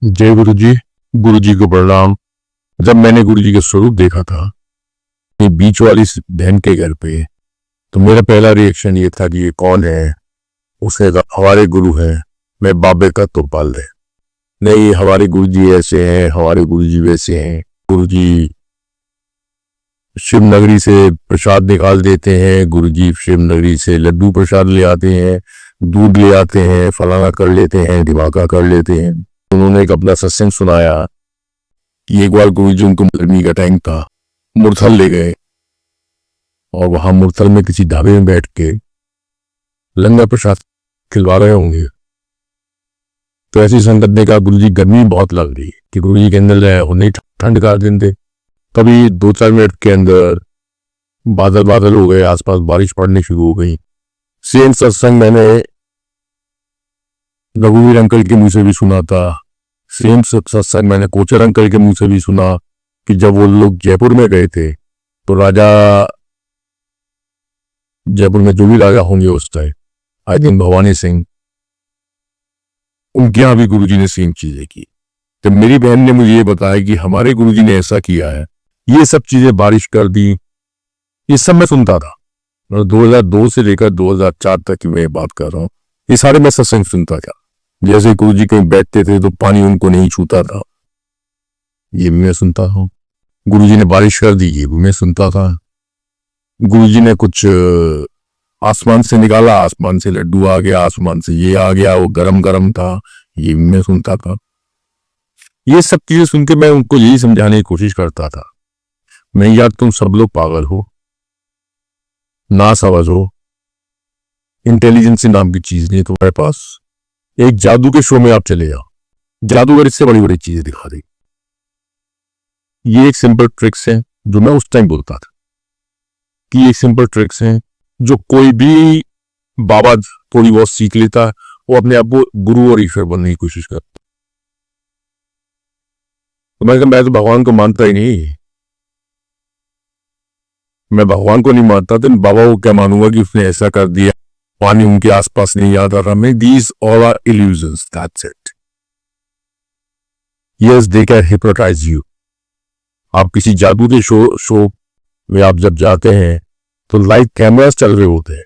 जय गुरु जी को प्रणाम। जब मैंने गुरु जी का स्वरूप देखा था ये बीच वाली बहन के घर पे, तो मेरा पहला रिएक्शन ये था कि ये कौन है। उसने कहा हमारे गुरु हैं। मैं बाबे का तो पाल रहे नहीं, हमारे गुरु जी ऐसे हैं, हमारे गुरु जी वैसे हैं। गुरु जी शिव नगरी से प्रसाद निकाल देते हैं, गुरु जी शिव नगरी से लड्डू प्रसाद ले आते हैं, दूध ले आते हैं, फलाना कर लेते हैं, ढिमाका कर लेते हैं। उन्होंने एक अपना सत्संग सुनाया कि एक बार गुरु जी उनको गर्मी का टाइम था, मुरथल ले गए और वहां मुरथल में किसी ढाबे में बैठ के लंगर प्रसाद खिलवा रहे होंगे। तो ऐसी संगत ने कहा गुरु जी गर्मी बहुत लग रही है, कि गुरु जी के अंदर है उन्हें ठंड का दिन थे। तभी 2-4 मिनट के अंदर बादल बादल हो गए, आसपास बारिश पड़नी शुरू हो गई। सेम सत्संग मैंने रघुवीर अंकल के मुंह से भी सुना था। सेम सत्संग मैंने कोचर अंकल के मुंह से भी सुना कि जब वो लोग जयपुर में गए थे तो राजा, जयपुर में जो भी राजा होंगे उस time, I think Bhavani Singh, उनके यहां भी गुरुजी ने सेम चीजें की। तो मेरी बहन ने मुझे ये बताया कि हमारे गुरुजी ने ऐसा किया है, ये सब चीजें बारिश कर दी। ये सब मैं सुनता था, 2002 से लेकर 2004 तक की मैं बात कर रहा हूँ। ये सारे मैं सत्संग सुनता था। जैसे गुरुजी कहीं बैठते थे तो पानी उनको नहीं छूता था, ये भी मैं सुनता था। गुरुजी ने बारिश कर दी, ये भी मैं सुनता था। गुरुजी ने कुछ आसमान से निकाला, आसमान से लड्डू आ गया, आसमान से ये आ गया, वो गरम गरम था, ये भी मैं सुनता था। ये सब चीजें सुन के मैं उनको यही समझाने की कोशिश करता था, मैं यार तुम सब लोग पागल हो, ना समझो, इंटेलिजेंस नाम की चीज नहीं तुम्हारे पास। एक जादू के शो में आप चले जाओ, जादूगर इससे बड़ी बड़ी चीजें दिखा दे। ये एक सिंपल ट्रिक्स है जो मैं उस टाइम बोलता था कि ये सिंपल ट्रिक्स हैं जो कोई भी बाबा थोड़ी बहुत सीख लेता है, वो अपने आप को गुरु और ईश्वर बनने की कोशिश करता। तो मैं तो भगवान को मानता ही नहीं, मैं भगवान को नहीं मानता तो बाबा को क्या मानूंगा कि उसने ऐसा कर दिया, पानी उनके आसपास नहीं याद आ रहा। मैं these all are illusions, that's it. Yes, they can hypnotize you. आप किसी जादू के शो में आप जब जाते हैं तो लाइव कैमरास चल रहे होते हैं।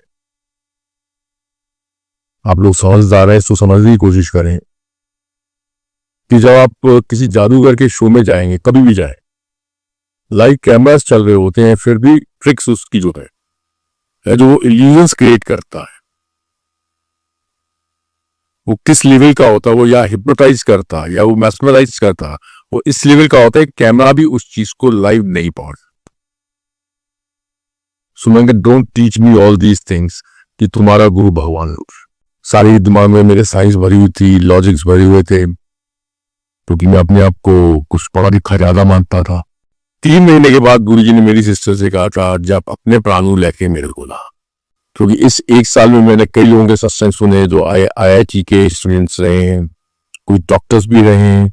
आप लोग समझदार हैं तो समझने की कोशिश करें कि जब आप किसी जादूगर के शो में जाएंगे, कभी भी जाएं, लाइव कैमरास चल रहे होते हैं, फिर भी ट्रिक्स उसकी जो है जो इल्यूजन्स क्रिएट करता है, वो किस लेवल का होता है, वो या हिप्नोटाइज करता है या वो मैस्मराइज करता है, वो इस लेवल का होता है कैमरा भी उस चीज को लाइव नहीं पहुंच। सुनेंगे don't teach me all these things कि तुम्हारा गुरु भगवान है। सारी दिमाग में मेरे साइंस भरी हुई थी, लॉजिक्स भरे हुए थे, क्योंकि मैं अपने आप को कुछ पढ़ा लिखा ज्यादा मानता था। 3 महीने के बाद गुरुजी ने मेरी सिस्टर से कहा था जब अपने प्राणों लेके मेरे को ला, क्योंकि इस 1 साल में मैंने कई लोगों के सत्संग सुने जो IIT के स्टूडेंट्स रहे हैं, कुछ डॉक्टर्स भी रहे हैं,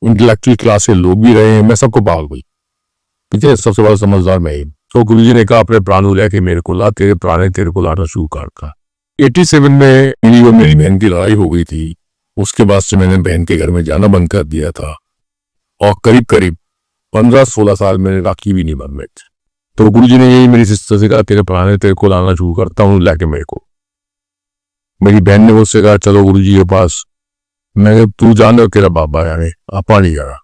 इंटेलेक्चुअल क्लास के लोग भी रहे हैं। मैं सबको पागल हुई, पीछे सबसे बड़ा समझदार मैं ही। तो गुरुजी ने कहा अपने प्राणों लेके मेरे को ला, तेरे प्राण तेरे को लाना शुरू कर। 87 में मेरी और मेरी बहन की लड़ाई हो गई थी। उसके बाद से मैंने बहन के घर में जाना बंद कर दिया था और करीब करीब 15-16 साल मैंने राखी भी नहीं बंद। तो गुरुजी ने यही मेरी सिस्टर से कहा तेरे प्राण तेरे को लाना शुरू करता हूँ लाके मेरे को। मेरी बहन ने मुझसे कहा चलो गुरुजी के पास। मैं तू जान रहा तेरा बाबा यानी आपा नहीं करा।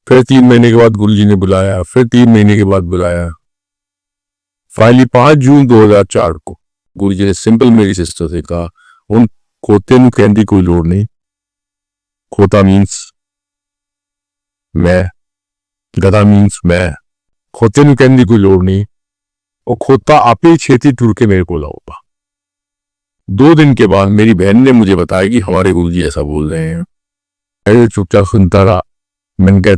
फिर 3 महीने के बाद गुरुजी ने बुलाया, फिर 3 महीने के बाद बुलाया। फाइनली 5 जून 2004 को गुरुजी ने सिंपल मेरी सिस्टर से कहा उन खोते नु कहने की कोई लोड़ नहीं, खोता मीन्स मैं, गधा मीन्स मैं, खोते नु कहने की कोई लोड़ नहीं, और खोता आप ही छेती टूर के मेरे को लाओगा। 2 दिन के बाद मेरी बहन ने मुझे बताया कि हमारे गुरुजी ऐसा बोल रहे हैं। मैं चुपचाप सुनता रहा। मैंने कहा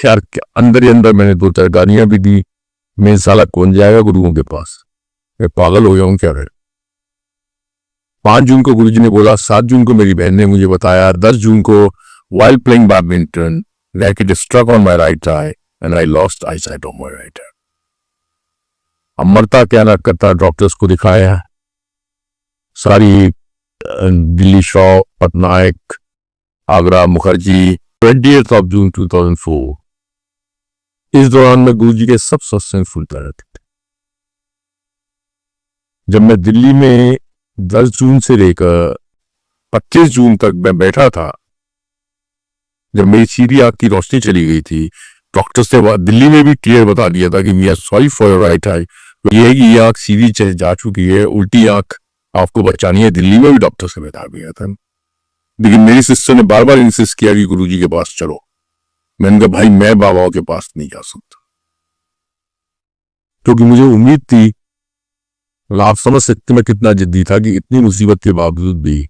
यार अंदर ही अंदर मैंने 2-4 गालियां भी दी, मैं साला कौन जाएगा गुरुओं के पास, मैं पागल हो गया हूं क्या। 5 जून को गुरुजी ने बोला, 7 जून को मेरी बहन ने मुझे बताया, 10 जून को while playing badminton racket struck on my right eye and I lost eyesight on my right eye। अब मरता क्या ना करता, डॉक्टर्स को दिखाया, सारी Delhi Shaw, Patnaik, Agra Mukherjee, 20th of June 2004। इस दौरान मैं गुरुजी के सब सत्संग सुनता रहता था। जब मैं दिल्ली में 10 जून से लेकर 25 जून तक मैं बैठा था, जब मेरी सीधी आंख की रोशनी चली गई थी, डॉक्टर्स ने दिल्ली में भी क्लियर बता दिया था कि we are sorry for your right eye. ये है कि ये आंख सीधी जा चुकी है, उल्टी आंख आपको बचानी है। दिल्ली में भी डॉक्टर से बता दिया था, लेकिन मेरी सिस्टर ने बार बार इंसिस्ट किया कि गुरुजी के पास चलो। मैंने कहा भाई मैं बाबाओं के पास नहीं जा सकता, क्योंकि मुझे उम्मीद थी, आप समझ सकते मैं कितना जिद्दी था कि इतनी मुसीबत के बावजूद भी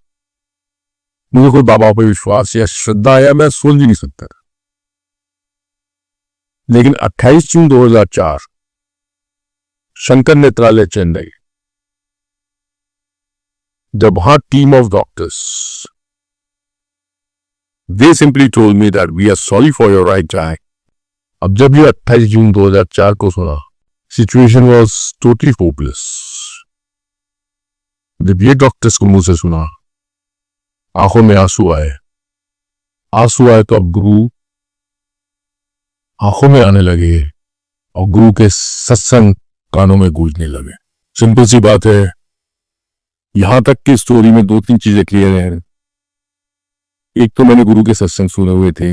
मुझे कोई बाबाओं पर विश्वास या श्रद्धा या मैं सोच भी नहीं सकता था। लेकिन 28 जून 2004 शंकर नेत्रालय चेन्नई, जब वहां team of doctors they simply told me that we are sorry for your right eye. अब जब ये 28 जून 2004 को सुना, सिचुएशन वॉज टोटली होपलेस। जब ये डॉक्टर्स को मुंह से सुना, आंखों में आंसू आए। आंसू आए तो अब गुरु आंखों में आने लगे और गुरु के सत्संग कानों में गूंजने लगे। सिंपल सी बात है, यहां तक की स्टोरी में 2-3 चीजें क्लियर हैं। एक तो मैंने गुरु के सत्संग सुने हुए थे,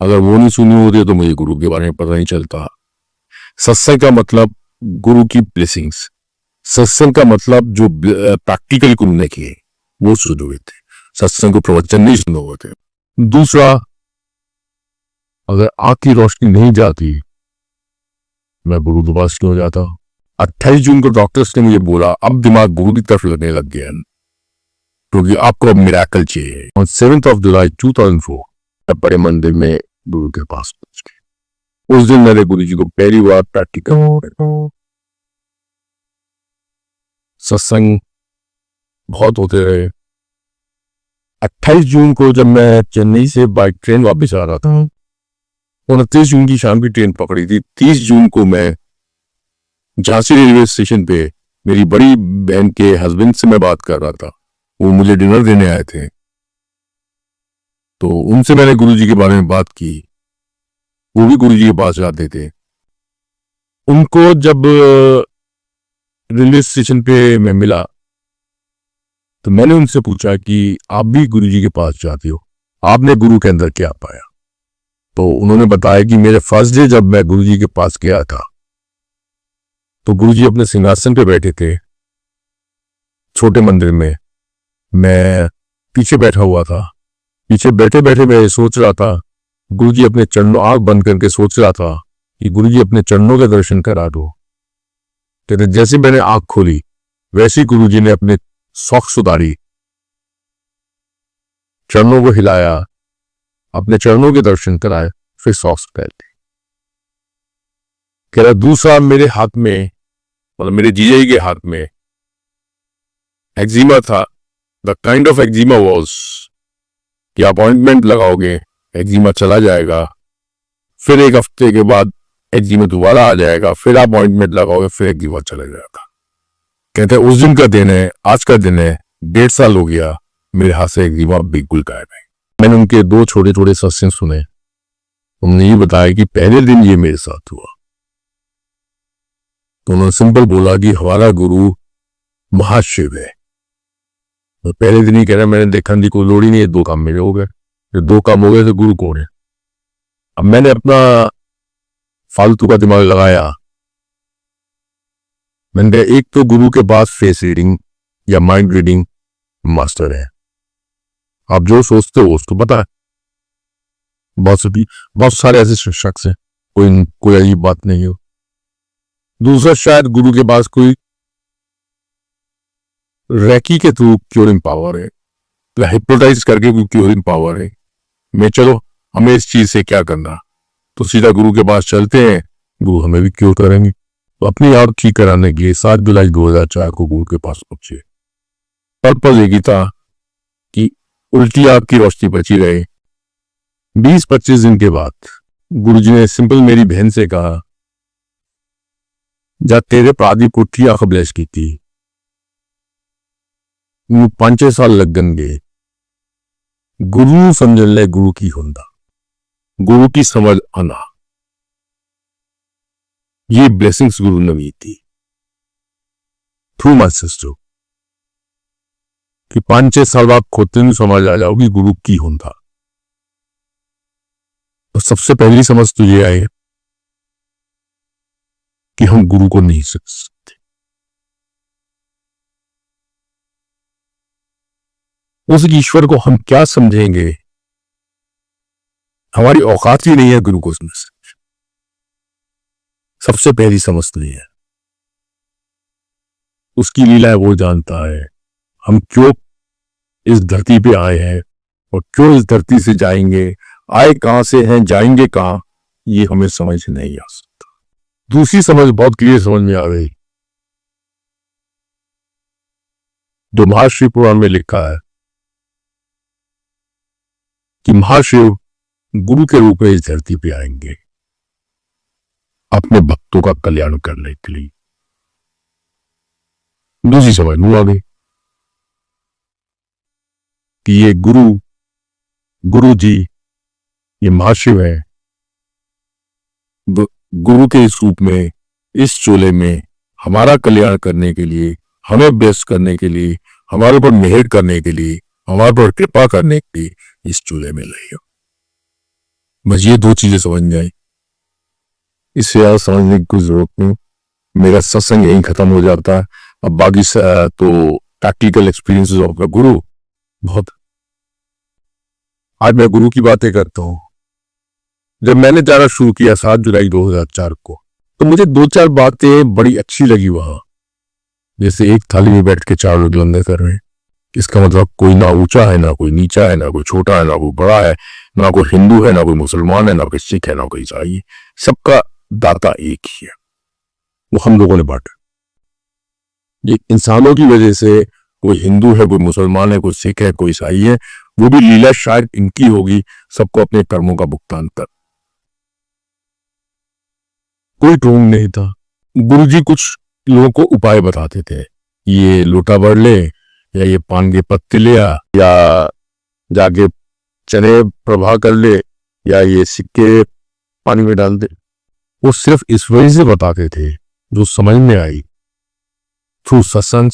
अगर वो नहीं सुने होते तो मुझे गुरु के बारे में पता नहीं चलता। सत्संग का मतलब गुरु की ब्लेसिंग्स, सत्संग का मतलब जो प्रैक्टिकल गुरु ने किए वो सुने हुए थे, सत्संग को प्रवचन नहीं सुने हुए थे। दूसरा, अगर आंख की रोशनी नहीं जाती, मैं गुरु के पास क्यों जाता। 28 जून को डॉक्टर्स ने मुझे बोला अब दिमाग गुरु की तरफ लगने लग गया, क्योंकि आपको अब मिरेकल चाहिए। On 7th of July 2004 मैं बड़े मंदिर में गुरु के पास पहुंच गया। उस दिन मैंने गुरु जी को पहली बार प्रैक्टिकल सत्संग बहुत होते रहे। 28 जून को जब मैं चेन्नई से बाइक ट्रेन वापस आ रहा था, 29 जून की शाम की ट्रेन पकड़ी थी। 30 जून को मैं झांसी रेलवे स्टेशन पे मेरी बड़ी बहन के हस्बैंड से मैं बात कर रहा था। वो मुझे डिनर देने आए थे, तो उनसे मैंने गुरुजी के बारे में बात की। वो भी गुरुजी के पास जाते थे। उनको जब रेलवे स्टेशन पे मैं मिला तो मैंने उनसे पूछा कि आप भी गुरुजी के पास जाते हो, आपने गुरु के अंदर क्या पाया। तो उन्होंने बताया कि मेरे फर्स्ट डे जब मैं गुरुजी के पास गया था तो गुरुजी अपने सिंहासन पे बैठे थे छोटे मंदिर में, मैं पीछे बैठा हुआ था। पीछे बैठे बैठे मैं सोच रहा था, गुरुजी अपने चरणों, आंख बंद करके सोच रहा था कि गुरुजी अपने चरणों के दर्शन करा दो। कहते जैसे मैंने आंख खोली वैसे ही गुरुजी ने अपने सॉक्स उतारी, चरणों को हिलाया, अपने चरणों के दर्शन कराए, फिर सॉक्स पहन ली। कह रहा दूसरा मेरे हाथ में, मतलब मेरे जीजाजी के हाथ में एक्जिमा था। The kind of eczema was कि अपॉइंटमेंट लगाओगे एक्जिमा चला जाएगा, फिर एक हफ्ते के बाद एक्जिमा दोबारा आ जाएगा, फिर अपॉइंटमेंट लगाओगे, फिर एक्जिमा चला जाएगा। कहते उस दिन का दिन है, आज का दिन है, 1.5 साल हो गया, मेरे हाथ से एक्जिमा बिल्कुल गायब है। मैंने उनके 2 छोटे छोटे सत्संग सुने। उन्होंने ये बताया कि पहले दिन ये मेरे साथ हुआ। तो उन्होंने सिंपल बोला कि हमारा गुरु महाशिव है। तो पहले दिन ही कह रहा मैंने देखा नहीं, कोई लोड़ ही नहीं है, 2 काम मेरे हो गए। 2 काम हो गए तो गुरु कौन है। अब मैंने अपना फालतू का दिमाग लगाया। मैंने कहा एक तो गुरु के पास फेस रीडिंग या माइंड रीडिंग मास्टर है, आप जो सोचते हो उसको पता है। बहुत सारे ऐसे शख्स हैं, कोई अजीब बात नहीं हो। दूसरा, शायद गुरु के पास कोई रैकी के थ्रू क्योरिंग पावर है, हिप्नोटाइज करके कोई क्योरिंग पावर है। मैं चलो हमें इस चीज से क्या करना, तो सीधा गुरु के पास चलते हैं, गुरु हमें भी क्योर करेंगे। तो अपनी आंख ठीक कराने के लिए 7 जुलाई 2004 को गुरु के पास पहुंचे। पर्पज एक ही था कि उल्टी आंख की रोशनी बची रहे। 20-25 दिन के बाद गुरुजी ने सिंपल मेरी बहन से कहा, जा तेरे प्रादी पुठी आंख ब्लेस की थी, 5-6 साल लग गए गुरु समझने गुरु की हुंदा, गुरु की समझ आना, ये ब्लेसिंग्स गुरु ने दी थी थ्रू माय सिस्टर कि 5-6 साल बाद खोते नहीं समझ आ जाओगी गुरु की हुंदा। तो सबसे पहली समझ तो ये आई कि हम गुरु को नहीं समझ सकते, उस ईश्वर को हम क्या समझेंगे, हमारी औकात ही नहीं है गुरु को समझ सकते। सबसे पहली समझ तो ये है, उसकी लीला है वो जानता है, हम क्यों इस धरती पे आए हैं और क्यों इस धरती से जाएंगे, आए कहां से हैं जाएंगे कहां, ये हमें समझ नहीं आ सकता। दूसरी समझ बहुत क्लियर समझ में आ गई, जो महाशिव पुराण में लिखा है कि महाशिव गुरु के रूप में इस धरती पे आएंगे अपने भक्तों का कल्याण करने के लिए। दूसरी समझ में आ गई कि ये गुरु जी, ये महाशिव है, गुरु के इस रूप में इस चोले में हमारा कल्याण करने के लिए, हमें व्यस्त करने के लिए, हमारे ऊपर मेहर करने के लिए, हमारे पर कृपा करने के लिए इस चूल्हे में लाई हो। बस ये दो चीजें समझ में आई, इससे ज्यादा समझने की कोई जरूरत नहीं। मेरा सत्संग यहीं खत्म हो जाता है। अब बाकी तो प्रैक्टिकल एक्सपीरियंसेस ऑफ गुरु बहुत। आज मैं गुरु की बातें करता हूं। जब मैंने जाना शुरू किया 7 जुलाई 2004 को, तो मुझे 2-4 बातें बड़ी अच्छी लगी वहां। जैसे एक थाली में बैठ के 4 लोग लंगर कर रहे हैं, इसका मतलब कोई ना ऊंचा है, ना कोई नीचा है, ना कोई छोटा है, ना कोई बड़ा है, ना कोई हिंदू है, ना कोई मुसलमान है, ना कोई सिख है, ना कोई ईसाई है। सबका दाता एक ही है, वो हम लोगों ने बांटा। ये इंसानों की वजह से कोई हिंदू है, कोई मुसलमान है, कोई सिख है, कोई ईसाई है, वो भी लीला शायद इनकी होगी, सबको अपने कर्मों का भुगतान कर। कोई ढोंग नहीं था। गुरुजी कुछ लोगों को उपाय बताते थे, ये लोटा भर ले, या ये पान के पत्ते ले आ, या जाके चने प्रभा कर ले, या ये सिक्के पानी में डाल दे। वो सिर्फ इस वजह से बताते थे जो समझ में आई थ्रू सत्संग,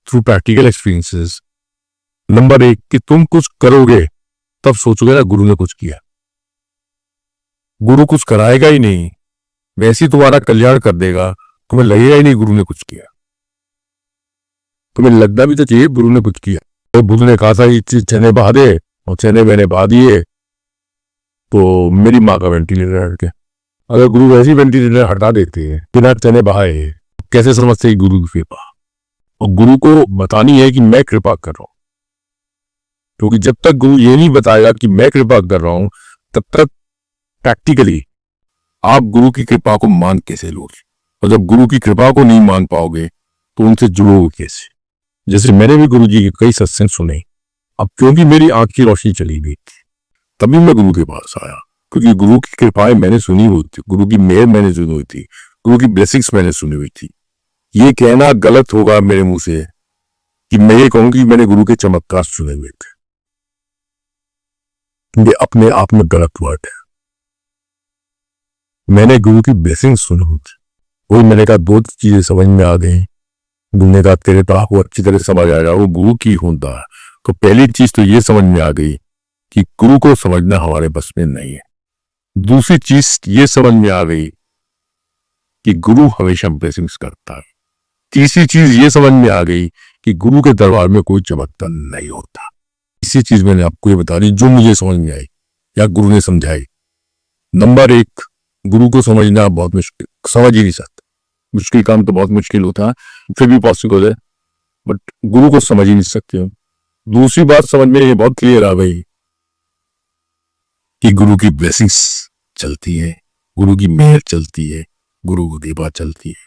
थ्रू प्रैक्टिकल एक्सपीरियंसेस। नंबर 1 कि तुम कुछ करोगे तब सोचोगे ना गुरु ने कुछ किया। गुरु कुछ कराएगा ही नहीं, वैसे ही तुम्हारा कल्याण कर देगा, तुम्हें लगेगा ही नहीं गुरु ने कुछ किया। तुम्हें लगना भी तो चाहिए गुरु ने कुछ किया। तो बुद्ध ने कहा था ये चने बहा दे, और चने मैंने बहा दिए तो मेरी माँ का वेंटिलेटर हट गया। अगर गुरु वैसे ही वेंटिलेटर हटा देते हैं बिना चने बहाए, कैसे समझते हैं गुरु की कृपा। और गुरु को बतानी है कि मैं कृपा कर रहा हूं, क्योंकि जब तक गुरु ये नहीं बताएगा कि मैं कृपा कर रहा हूं, तब तक प्रैक्टिकली आप गुरु की कृपा को मान कैसे लोगे। और जब गुरु की कृपा को नहीं मान पाओगे तो उनसे जुड़ोगे कैसे। जैसे मैंने भी गुरु जी के कई सत्संग सुने, अब क्योंकि मेरी आंख की रोशनी चली गई तभी मैं गुरु के पास आया, क्योंकि गुरु की कृपाएं मैंने सुनी हुई थी, गुरु की मेहर मैंने सुनी हुई थी, गुरु की ब्लेसिंग्स मैंने सुनी हुई थी। ये कहना गलत होगा मेरे मुंह से कि मैं ये कहूं कि मैंने गुरु के चमत्कार सुने हुए थे, ये अपने आप में गलत वर्ड है। मैंने गुरु की ब्लेसिंग सुनी हुई थी, वही मैंने कहा 2 चीजें समझ में आ गई। गुरु ने कहा तेरे तो आपको अच्छी तरह समझ आएगा, वो गुरु की होता है। तो पहली चीज तो ये समझ में आ गई कि गुरु को समझना हमारे बस में नहीं है। दूसरी चीज ये समझ में आ गई कि गुरु हमेशा ब्लेसिंग्स करता है। तीसरी चीज ये समझ में आ गई कि गुरु के दरबार में कोई चमत्कार नहीं होता। इसी चीज मैंने आपको ये बता दी जो मुझे समझ में आई या गुरु ने समझाई। नंबर 1, गुरु को समझना बहुत मुश्किल, समझ ही नहीं सकता। मुश्किल काम तो बहुत मुश्किल होता है, फिर भी पॉसिबल है, बट गुरु को समझ ही नहीं सकते हो। दूसरी बात समझ में ये बहुत क्लियर आ गई कि गुरु की ब्लेसिंग्स चलती है, गुरु की मेहर चलती है, गुरु की कृपा चलती है।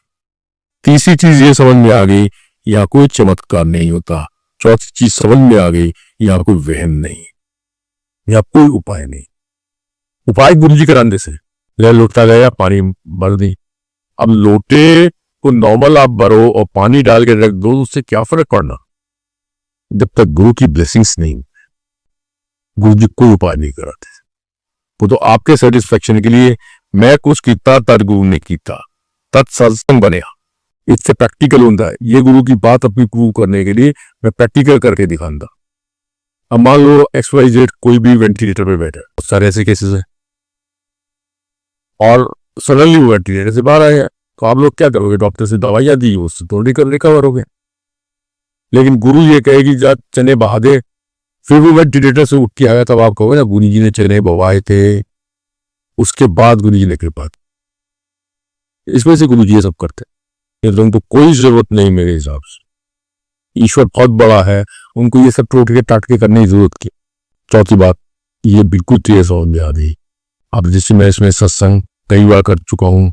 तीसरी चीज ये समझ में आ गई यहाँ कोई चमत्कार नहीं होता। चौथी चीज समझ में आ गई यहाँ कोई वहम नहीं, यहाँ कोई उपाय नहीं। उपाय गुरु जी कराने से ले लोटा गया पानी भर दी। अब लोटे को नॉर्मल आप भरो और पानी डाल के रख दो, उससे क्या फर्क पड़ना जब तक गुरु की ब्लेसिंग्स नहीं। गुरु जी कोई उपाय नहीं कराते। वो तो आपके सेटिस्फेक्शन के लिए मैं कुछ किया तद गुरु ने किया, तद सत्संग बनया। इससे प्रैक्टिकल होता है। ये गुरु की बात अपनी प्रूव करने के लिए मैं प्रैक्टिकल करके दिखाऊंगा। अब मान लो XYZ कोई भी वेंटिलेटर पे बैठा है, बहुत सारे ऐसे केसेस हैं, और सडनली वो वेंटिलेटर से बाहर आया, तो आप लोग क्या करोगे? डॉक्टर से दवाइयां दी, उससे तो रिकवर हो गए। लेकिन गुरु ये कहेगी जा चने बहा दे, फिर वो वेंटिलेटर से उठ के आया, तब आप कहोगे ना गुरु जी ने चने बवाए थे, उसके बाद गुरु जी ने कृपा। इस वजह से गुरु जी ये सब करते हैं। तो कोई जरूरत नहीं मेरे हिसाब से। ईश्वर बहुत बड़ा है, उनको ये सब टोटके टाटके करने की जरूरत की। चौथी बात, ये बिल्कुल क्लियर समझ में आ गई। अब जैसे मैं इसमें सत्संग कई बार कर चुका हूं,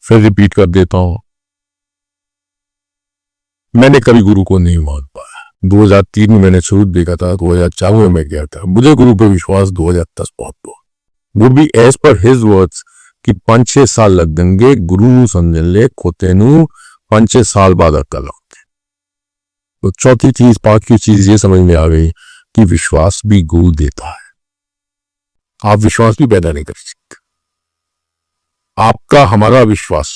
फिर रिपीट कर देता हूं। मैंने कभी गुरु को नहीं मान पाया। 2003 में मैंने शुरू देखा था, 2004 में मैं गया था। मुझे गुरु पर विश्वास 2010 बहुत हुआ। वो भी एज पर हिज वर्ड्स कि 5-6 साल लग देंगे गुरु ਨੂੰ समझ ले खोते ਨੂੰ 5-6 साल बाद अक्ल होती। तो चौथी चीज, पांचवी चीज ये समझ में आ गई कि विश्वास भी गुरु देता है। आप विश्वास भी पैदा नहीं कर सकते। आपका हमारा विश्वास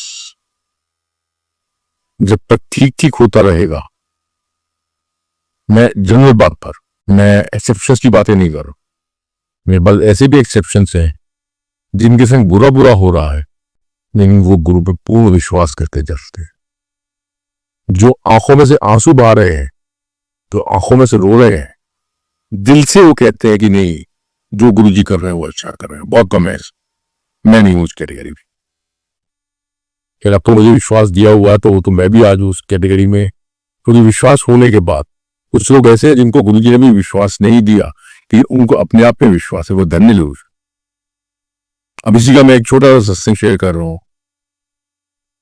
जब तक ठीक ठीक होता रहेगा, मैं जनरल बात पर, मैं एक्सेप्शंस की बातें नहीं कर रहा। मेरे पास ऐसे भी एक्सेप्शंस हैं जिनके संग बुरा बुरा हो रहा है, लेकिन वो गुरु पे पूर्ण विश्वास करके चलते हैं। जो आंखों में से आंसू बहा रहे हैं, तो आंखों में से रो रहे हैं, दिल से वो कहते हैं कि नहीं जो गुरु जी कर रहे हैं वो अच्छा कर रहे हैं। बहुत कम है, मैं नहीं हूं उस कैटेगरी में। अब तो मुझे विश्वास दिया हुआ है, तो मैं भी आज उस कैटेगरी में। क्योंकि विश्वास होने के बाद कुछ लोग ऐसे हैं जिनको गुरु जी ने भी विश्वास नहीं दिया, कि उनको अपने आप में विश्वास है, वो धन्य लोग। अब इसी का मैं एक छोटा सा सत्संग शेयर कर रहा हूं।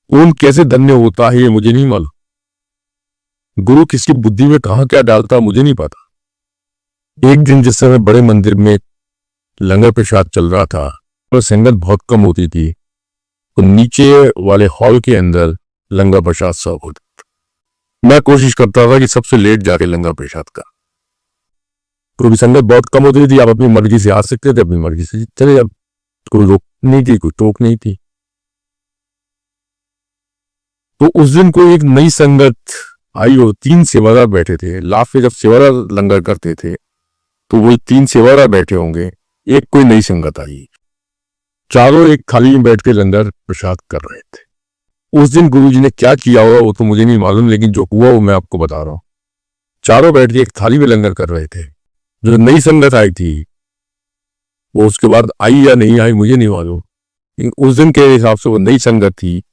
कौन कैसे धन्य होता है ये मुझे नहीं मालूम। गुरु किसकी बुद्धि में कहां क्या डालता मुझे नहीं पता। एक दिन जिस समय बड़े मंदिर में लंगर प्रसाद चल रहा था और संगत बहुत कम होती थी, तो नीचे वाले हॉल के अंदर लंगर प्रसाद सर्व होता था। मैं कोशिश करता था कि सबसे लेट जाके लंगर प्रसाद का, क्योंकि संगत बहुत कम होती थी। आप अपनी मर्जी से आ सकते थे, अपनी मर्जी से चले, अब कोई रोक नहीं थी, कोई टोक नहीं थी। तो उस दिन कोई एक नई संगत आई और 3 सेवादार बैठे थे। लास्ट में जब सेवादार लंगर करते थे, तो वो 3 सेवादार बैठे होंगे, एक कोई नई संगत आई। चारों एक थाली में बैठ के लंगर प्रसाद कर रहे थे। उस दिन गुरुजी ने क्या किया होगा वो तो मुझे नहीं मालूम, लेकिन जो हुआ वो मैं आपको बता रहा हूं। चारों बैठ के एक थाली में लंगर कर रहे थे। जो नई संगत आई थी वो उसके बाद आई या नहीं आई मुझे नहीं मालूम, लेकिन उस दिन के हिसाब से वो नई संगत थी,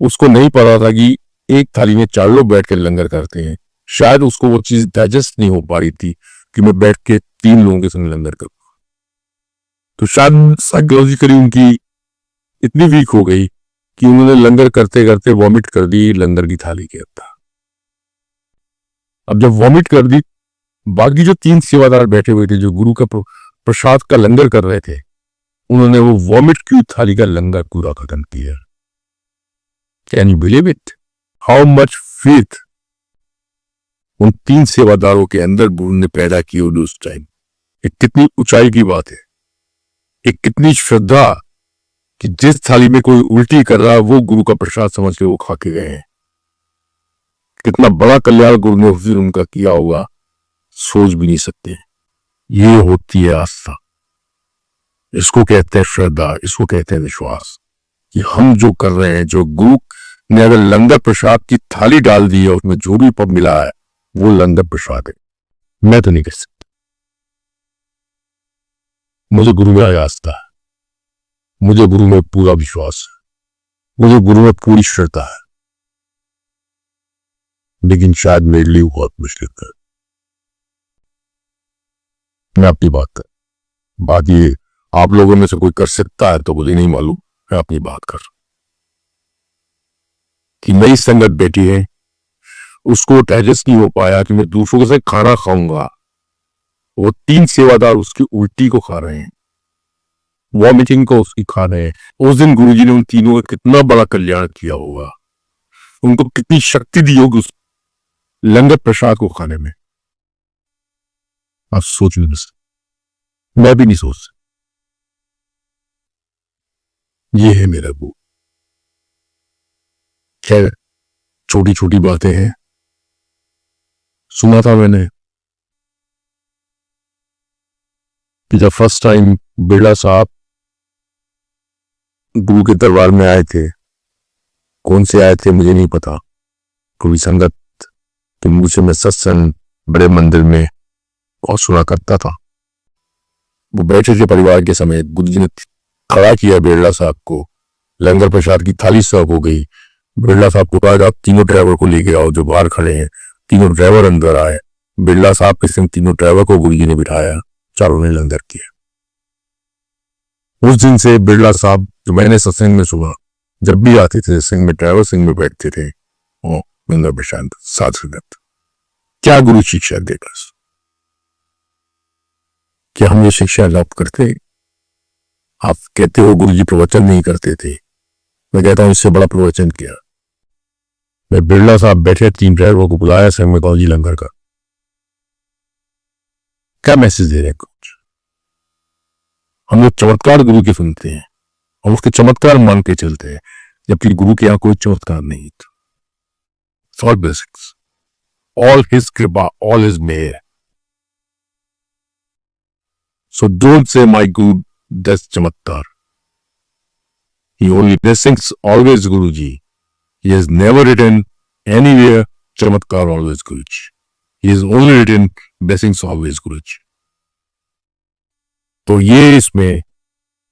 उसको नहीं पता था कि एक थाली में 4 लोग बैठ के लंगर करते हैं। शायद उसको वो चीज डाइजेस्ट नहीं हो पा रही थी कि मैं बैठ के 3 लोगों के संग लंगर करूं। तो शायद साइकोलॉजिकली उनकी इतनी वीक हो गई कि उन्होंने लंगर करते करते वॉमिट कर दी लंगर की थाली के अंदर। अब जब वॉमिट कर दी, बाकी जो 3 सेवादार बैठे हुए थे जो गुरु का प्रसाद का लंगर कर रहे थे, उन्होंने वो वॉमिट की थाली का लंगर पूरा खत्म किया। Can you believe it? How much faith उन 3 सेवादारों के अंदर गुरु ने पैदा की उस टाइम। एक कितनी ऊंचाई की बात है, एक कितनी श्रद्धा कि जिस थाली में कोई उल्टी कर रहा है वो गुरु का प्रसाद समझ के वो खा के गए हैं। कितना बड़ा कल्याण गुरु ने उस दिन उनका किया होगा, सोच भी नहीं सकते। ये होती है आस्था, इसको कहते हैं श्रद्धा, इसको कहते हैं विश्वास कि हम जो कर रहे हैं, जो गुरु ने अगर लंगर प्रसाद की थाली डाल दी है उसमें जो भी पद मिला है वो लंगर प्रसाद है। मैं तो नहीं कह सकता। मुझे गुरु में आस्था है, मुझे गुरु में पूरा विश्वास है, मुझे गुरु में पूरी श्रद्धा है, लेकिन शायद मेरे लिए बहुत मुश्किल है। मैं अपनी बात कर, बात ये आप लोगों में से कोई कर सकता है तो मुझे नहीं मालूम। मैं अपनी बात कर कि नई संगत बैठी है, उसको डाइजेस्ट नहीं हो पाया कि मैं दूसरों से खाना खाऊंगा। वो 3 सेवादार उसकी उल्टी को खा रहे हैं, वॉमिटिंग को उसकी खा रहे हैं। उस दिन गुरुजी ने उन तीनों का कितना बड़ा कल्याण किया होगा, उनको कितनी शक्ति दी होगी उस लंगर प्रसाद को खाने में। आप सोच नहीं सकते। मैं भी नहीं सोच सकता। ये है मेरा गुरु। खैर, छोटी छोटी बातें हैं। सुना था मैंने कि जब फर्स्ट टाइम बिरला साहब गुरु के दरबार में आए थे, कौन से आए थे मुझे नहीं पता, कोई संगत के मुंह से मैं सत्संग बड़े मंदिर में और सुना करता था। वो बैठे थे परिवार के समेत, गुरु जी ने खड़ा किया बिरला साहब को, लंगर प्रसाद की थाली सर्व हो गई। बिरला साहब को कहा आप तीनों ड्राइवर को लेके आओ जो बाहर खड़े हैं। तीनों ड्राइवर अंदर आए। बिरला साहब के संग तीनों ड्राइवर को गुरु जी ने बिठाया, चारों ने लंगर किया। उस दिन से बिरला साहब जो मैंने सत्संग में सुना, जब भी आते थे सत्संग में ड्राइवर संग में बैठते थे और लंगर प्रसाद साथ संगत। क्या गुरु शिक्षा देगा? क्या हम ये शिक्षा लाभ करते? आप कहते हो गुरु जी प्रवचन नहीं करते थे, मैं कहता हूं इससे बड़ा प्रवचन किया। मैं बिरला साहब बैठे, 3 ड्राइवरों को बुलाया संग में, कहा जी लंगर का क्या मैसेज दे रहे हैं कुछ? हम लोग चमत्कार गुरु के सुनते हैं और उसके चमत्कार मान के चलते हैं, जबकि गुरु के यहां कोई चमत्कार नहीं था। ऑल ब्लेसिंग्स, ऑल हिज कृपा, all his mayor. So don't say my Guru does चमत्कार। He only blessings always Guruji. He has never written anywhere चमत्कार always Guruji. He has only written blessings always Guruji. तो ये इसमें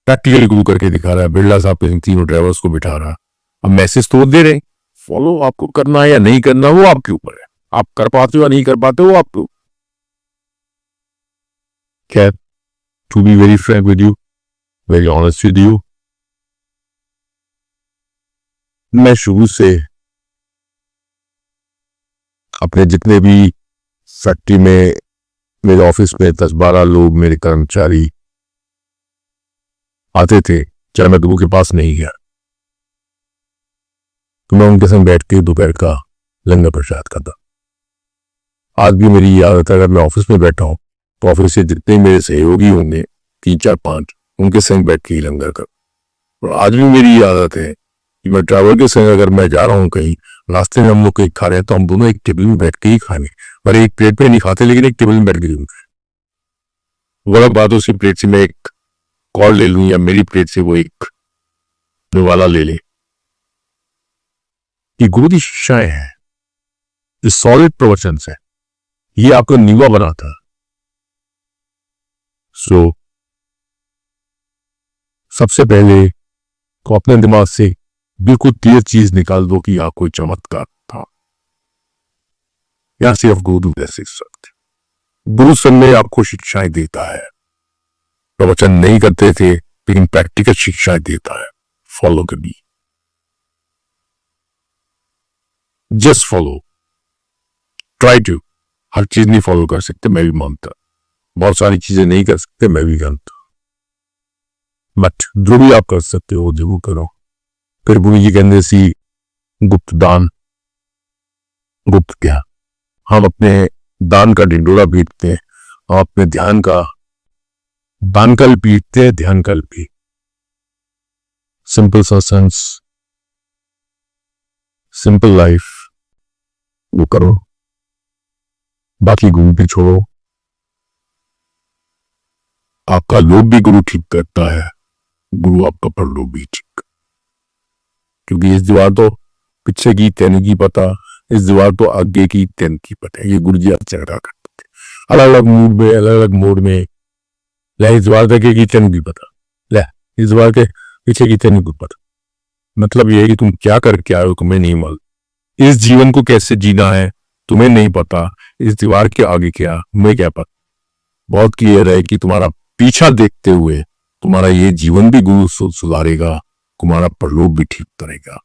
practically गुरु करके दिखा रहा है। बिरला साहब के तीनों ड्राइवर्स को बिठा रहा। अब मैसेज तो दे रहे, फॉलो आपको करना है या नहीं करना वो आपके ऊपर है। आप कर पाते हो या नहीं कर पाते हो आपको। खैर, to be very frank with you, very honest with you, मैं शुरू से अपने जितने भी फैक्ट्री में, मेरे ऑफिस में 10-12 लोग मेरे कर्मचारी आते थे, चाहे मैं गुरु के पास नहीं गया तो मैं उनके संग बैठ के दोपहर का लंगर प्रसाद खाता। आज भी मेरी आदत है, अगर मैं ऑफिस में बैठा हूं तो ऑफिस से जितने मेरे सहयोगी होंगे 3-4-5, उनके संग बैठ के ही लंगर कर। और आज भी मेरी आदत है कि मैं ड्राइवर के संग अगर मैं जा रहा हूँ कहीं, रास्ते में हम लोग कहीं खा रहे हैं तो हम दोनों एक टेबल में बैठ के ही खाएंगे। और एक प्लेट में नहीं खाते, लेकिन एक टेबल में बैठ के वह बात, उसी प्लेट से मैं एक कॉल ले लूं या मेरी प्लेट से वो एक वाला ले ले। ये गुरु की शिक्षाएं हैं, ये सॉलिड प्रवचन है, ये आपका नीवा बनाता। सो सबसे पहले तो अपने दिमाग से बिल्कुल क्लियर चीज निकाल दो कि यहां कोई चमत्कार था, यहां सिर्फ गुरु जैसे सकते। गुरु समय आपको शिक्षाएं देता है, प्रवचन नहीं करते थे लेकिन प्रैक्टिकल शिक्षाएं देता है। फॉलो करिए, जस्ट फॉलो, ट्राई टू। हर चीज नहीं फॉलो कर सकते, मैं भी मानता, बहुत सारी चीजें नहीं कर सकते, मैं भी जानता, बट जो भी आप कर सकते हो जरूर करो। फिर गुरु जी कहते सी गुप्त दान, गुप्त क्या, हम अपने दान का ढिंडोरा पीटते हैं, हम अपने ध्यान का दान कल पीटते हैं, ध्यान कल भी। सिंपल सत्संग, सिंपल लाइफ वो करो, बाकी गुरु भी छोड़ो। आपका लोभ भी गुरु ठीक करता है, गुरु आपका परलोभ भी ठीक, क्योंकि इस दीवार तो पीछे की तेन की पता, इस दीवार तो आगे की तेन की पता। ये गुरु जी चढ़ा करते थे अलग अलग मूड में, अलग अलग मोड में। ले इस दीवार तक की तेन की पता, ले इस दीवार के पीछे की तेन की पता। मतलब ये है कि तुम क्या करके आए हो तुम्हें नहीं मालूम, इस जीवन को कैसे जीना है तुम्हें नहीं पता, इस दीवार के आगे क्या तुम्हें क्या पता। बहुत क्लियर है कि तुम्हारा पीछा देखते हुए तुम्हारा ये जीवन भी गुरु सुधारेगा, तुम्हारा परलोक भी ठीक करेगा।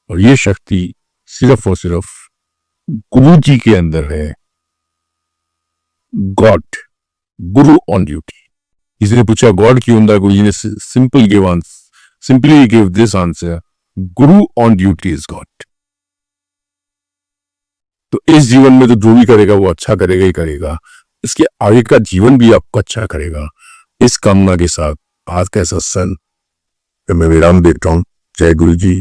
और ये शक्ति सिर्फ और सिर्फ गुरु जी के अंदर है। God, Guru on duty. किसी ने पूछा गॉड क्यों अंदर, गुरु जी ने simply give this answer, Guru on duty is God. तो इस जीवन में तो जो भी करेगा वो अच्छा करेगा ही करेगा, इसके आगे का जीवन भी आपको अच्छा करेगा। इस कामना के साथ आज का सत्संग मैं विराम देता हूँ। जय गुरु जी।